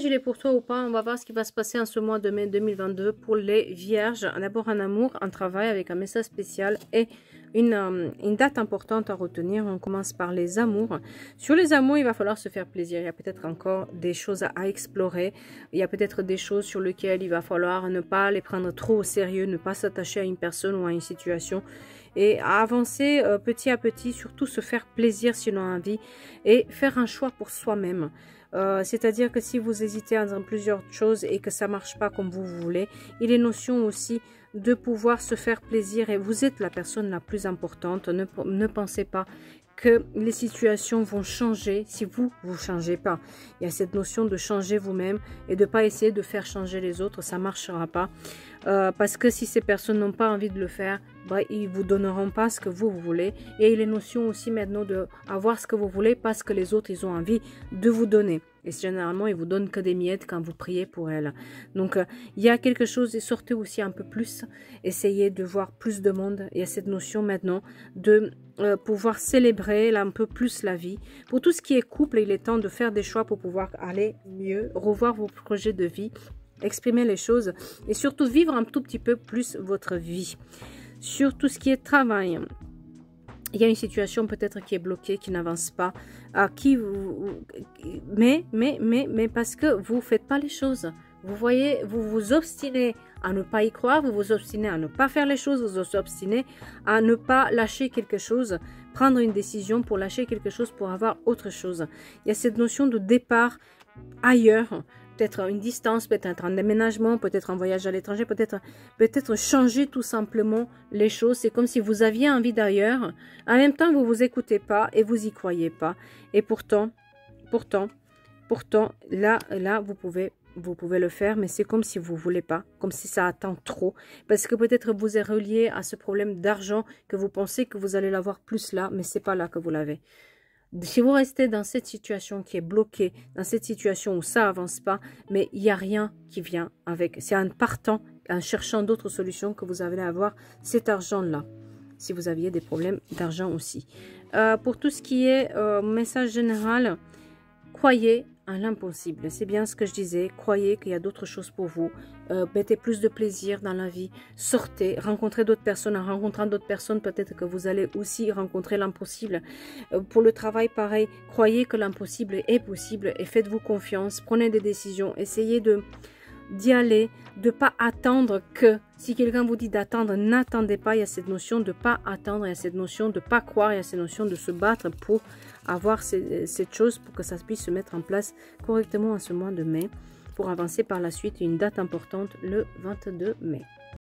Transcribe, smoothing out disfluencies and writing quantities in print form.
il est pour toi ou pas. On va voir ce qui va se passer en ce mois de mai 2022 pour les vierges. D'abord en amour, en travail avec un message spécial et une date importante à retenir. On commence par les amours. Sur les amours, il va falloir se faire plaisir. Il y a peut-être encore des choses à explorer. Il y a peut-être des choses sur lesquelles il va falloir ne pas les prendre trop au sérieux, ne pas s'attacher à une personne ou à une situation et à avancer petit à petit, surtout se faire plaisir si l'on a envie et faire un choix pour soi-même. C'est-à-dire que si vous hésitez entre plusieurs choses et que ça marche pas comme vous voulez, il est notion aussi de pouvoir se faire plaisir et vous êtes la personne la plus importante. Ne pensez pas que les situations vont changer si vous changez pas. Il y a cette notion de changer vous-même et de pas essayer de faire changer les autres, ça marchera pas. Parce que si ces personnes n'ont pas envie de le faire, bah, ils vous donneront pas ce que vous voulez. Et il est notion aussi maintenant de avoir ce que vous voulez parce que les autres, ils ont envie de vous donner. Et généralement, ils vous donnent que des miettes quand vous priez pour elles. Donc, il y a quelque chose, et sortez aussi un peu plus. Essayez de voir plus de monde. Il y a cette notion maintenant de pouvoir célébrer un peu plus la vie. Pour tout ce qui est couple, il est temps de faire des choix pour pouvoir aller mieux, revoir vos projets de vie, exprimer les choses et surtout vivre un tout petit peu plus votre vie. Sur tout ce qui est travail, il y a une situation peut-être qui est bloquée, qui n'avance pas, mais parce que vous ne faites pas les choses. Vous voyez, vous vous obstinez à ne pas y croire, vous vous obstinez à ne pas faire les choses, vous vous obstinez à ne pas lâcher quelque chose, prendre une décision pour lâcher quelque chose pour avoir autre chose. Il y a cette notion de départ ailleurs, peut-être une distance, peut-être un déménagement, peut-être un voyage à l'étranger, peut-être changer tout simplement les choses. C'est comme si vous aviez envie d'ailleurs. En même temps, vous vous écoutez pas et vous y croyez pas. Et pourtant, là, vous pouvez le faire, mais c'est comme si vous voulez pas, comme si ça attend trop. Parce que peut-être vous êtes relié à ce problème d'argent que vous pensez que vous allez l'avoir plus là, mais c'est pas là que vous l'avez. Si vous restez dans cette situation qui est bloquée, dans cette situation où ça avance pas, mais il n'y a rien qui vient avec. C'est en partant, en cherchant d'autres solutions que vous allez avoir cet argent-là. Si vous aviez des problèmes d'argent aussi. Pour tout ce qui est message général, croyez en l'impossible. C'est bien ce que je disais. Croyez qu'il y a d'autres choses pour vous. Mettez plus de plaisir dans la vie. Sortez, rencontrez d'autres personnes. En rencontrant d'autres personnes, peut-être que vous allez aussi rencontrer l'impossible. Pour le travail, pareil. Croyez que l'impossible est possible et faites-vous confiance. Prenez des décisions. Essayez d'y aller, de pas attendre que. Si quelqu'un vous dit d'attendre, n'attendez pas. Il y a cette notion de pas attendre, il y a cette notion de pas croire, il y a cette notion de se battre pour avoir cette chose, pour que ça puisse se mettre en place correctement en ce mois de mai, pour avancer par la suite. Une date importante, le 22 mai.